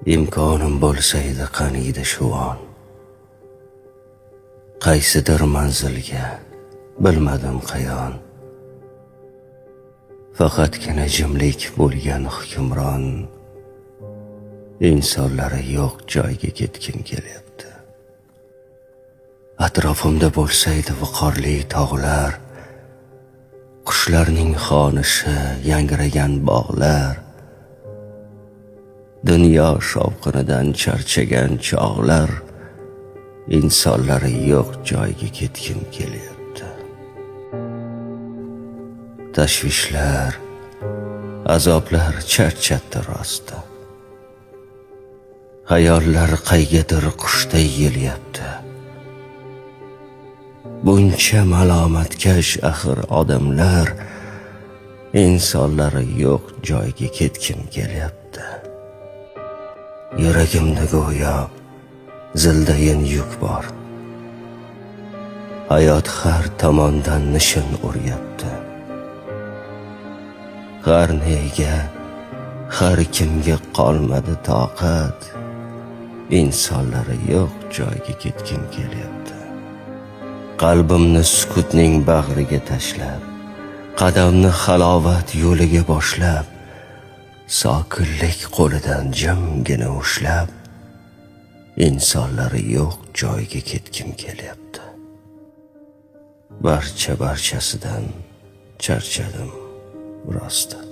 imkonim bo'lsa edi qaniydi shu on. Qaysidir manzilga bilmadim qayon. Faqatgina jimlik bo'lgan hukmron. İnsanları yo'q joyga ketgim kelyapti. Atrofimda bo'lsaydi viqorli tog'lar, qushlarning xonishi, yangragan bog'lar, dunyo shovqinidan charchagan chog'lar, insonlari yo'q joyga ketgim kelyapti. Tashvishlar, azoblar charchatdi rosti. Hayollar qaygadir qushday yelyapti. Buncha malomatkash axir odamlar, insonlari yo'q joyga ketgim kelyapti. Yuragimda go'yo zildayin yuk bor. Hayot har tomondan nishin uryapti. Har nega, har kimga qolmadi toqat. İnsanları yo'q joyga ketgim kelyapti. Qalbimni sukutning bag'riga tashlab, qadamni halovat yo'liga boshlab, sokinlik qo'lidan jimgina ushlab, insonlari yo'q joyga ketgim kelyapti. Barchasidan charchadim rosti.